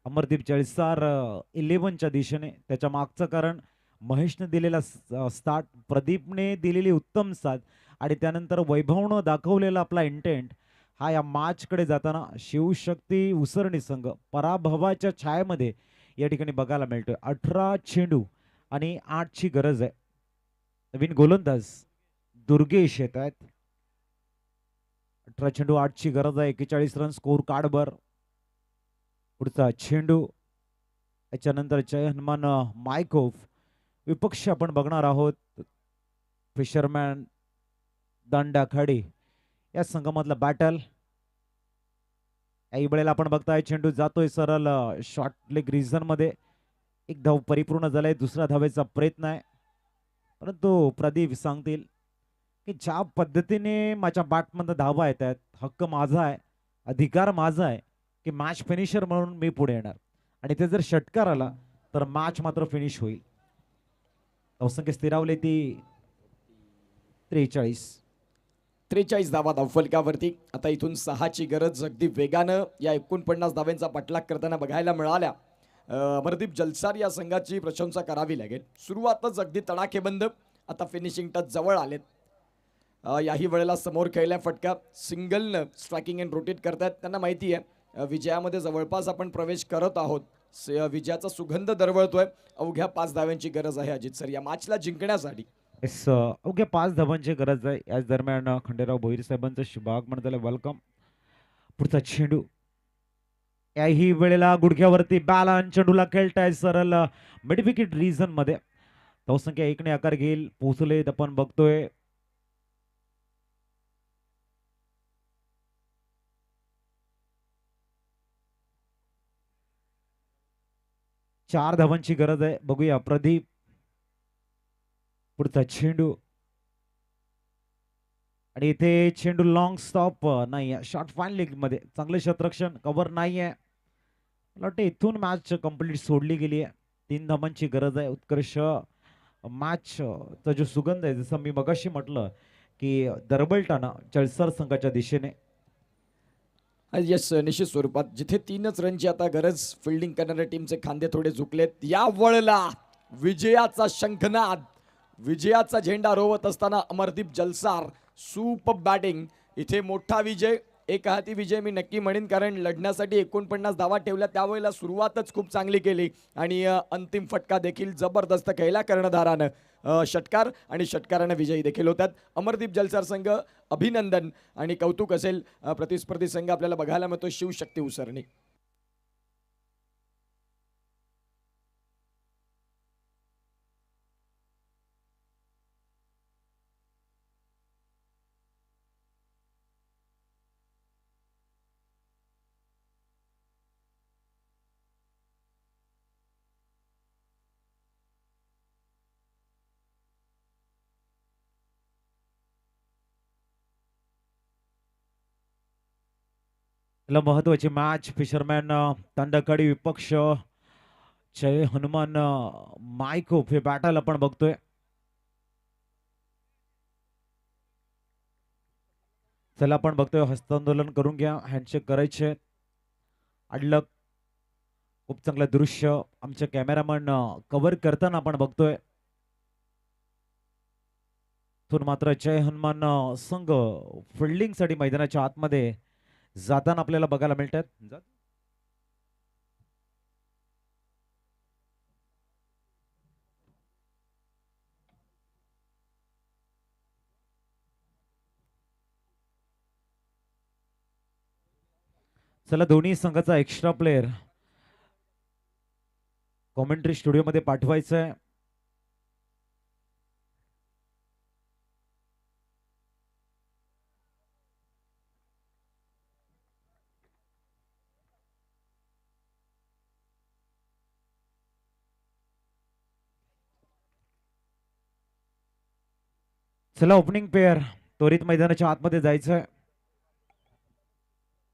अमरदीप जलसार 11च्या दिशेने. त्याच्या मागचं कारण महेशने दिलेला स्टार्ट, प्रदीपने दिलेली उत्तम साथ आणि त्यानंतर वैभवनं दाखवलेला आपला इंटेंट हा या मॅचकडे जाताना शिवशक्ती उसरणी संघ पराभवाच्या छायेमध्ये या ठिकाणी बघायला मिळतोय. 18 चेंडू आणि 8ची गरज आहे. नवीन गोलंदाज दुर्गेश येत आहेत. 18 चेंडू 8ची गरज आहे. 41 रन स्कोर कार्डवर. पुढचा चेंडू त्याच्यानंतर जय हनुमान मायकोफ. विपक्ष आपण बघणार आहोत फिशरमॅन दांडा खाडी या संघामधला बॅटल. याही वेळेला आपण बघताय चेंडू जातोय सरळ शॉर्ट लेग रिजन मध्ये. 1 धाव परिपूर्ण झालाय. दुसऱ्या धावेचा प्रयत्न आहे, परंतु प्रदीप सांगतील की ज्या पद्धतीने माझ्या बॅटमधून धावा येत आहेत, हक्क माझा आहे, अधिकार माझा आहे की मॅच फिनिशर म्हणून मी पुढे येणार आणि ते जर षटकार आला तर मॅच मात्र फिनिश होईल. धावसंख्या स्थिरावली ती 43 धावा धावफलकावरती. आता इथून 6ची गरज अगदी वेगानं या 49 धाव्यांचा पाठलाग करताना बघायला मिळाल्या. अमरदीप जलसार या संघाची प्रशंसा करावी लागेल. सुरुवातच अगदी तडाखेबंद, आता फिनिशिंग टच जवळ आलेत. याही वेळेला समोर खेळल्या फटका सिंगलनं स्ट्रायकिंग अँड रोटेट करतायत. त्यांना माहिती आहे विजयामध्ये जवळपास आपण प्रवेश करत आहोत. विजयाचा सुगंध दरवळतोय. अवघ्या 5 धाव्यांची गरज आहे अजित सर या मॅचला जिंकण्यासाठी. अवघ्या 5 धावांची गरज आहे. याच दरम्यान खंडेराव भोईर साहेबांचं शुभागमन झालं, वेलकम. पुढचा चेंडू याही वेळेला गुडघ्यावरती बॅलन्स चेंडूला खेळताय सरळ मिड विकेट रिजन मध्ये. धावसंख्या 1ने आकार घेईल. पोहोचलेत आपण बघतोय. चार धावांची गरज आहे. बघूया प्रदीप. पुढचा चेंडू आणि इथे चेंडू लॉंग स्टॉप नाही, शॉर्ट फाईन लेग मध्ये. चांगले शतरक्षण कव्हर नाही आहे. मला वाटतं इथून मॅच कंप्लीट सोडली गेली आहे. 3 धावांची गरज आहे. उत्कर्ष मॅचचा जो सुगंध आहे, जसं मी मगाशी म्हटलं की दरबलटाना जलसार संघाच्या दिशेने. येस निश्चित स्वरूपात जिथे 3च रनची आता गरज, फिल्डिंग करणाऱ्या टीमचे खांदे थोडे झुकलेत. या वळला विजयाचा शंखनाद, विजयाचा झेंडा रोवत असताना अमरदीप जलसार. सुपर बॅटिंग, इथे मोठा विजय, एक हाती विजय मी नक्की म्हणेन, कारण लढण्यासाठी 49 धावा ठेवल्या. त्यावेळेला सुरुवातच खूप चांगली केली आणि अंतिम फटका देखील जबरदस्त खेळला कर्णधारानं. षटकार आणि षटकारानं विजयी देखील होतात. अमरदीप जलसार संघ अभिनंदन आणि कौतुक असेल. प्रतिस्पर्धी संघ आपल्याला बघायला मिळतो शिवशक्ती उसरणी. ला महत्वाची मॅच. फिशरमॅन तांडाकाडी विपक्ष जय हनुमान मायकोप हे बॅटल आपण बघतोय. चला आपण बघतोय, हस्तांदोलन करून घ्या, हँडशेक करायचे. अडलक खूप चांगलं दृश्य आमच्या कॅमेरामॅन कव्हर करताना आपण बघतोय. मात्र जय हनुमान संघ फिल्डिंग साठी मैदानाच्या आतमध्ये जाताना आपल्याला बघायला मिळतात. चला दोन्ही संघाचा एक्स्ट्रा प्लेयर कॉमेंट्री स्टुडिओ मध्ये पाठवायचा आहे. चला ओपनिंग पेअर त्वरित मैदानाच्या आतमध्ये जायचंय.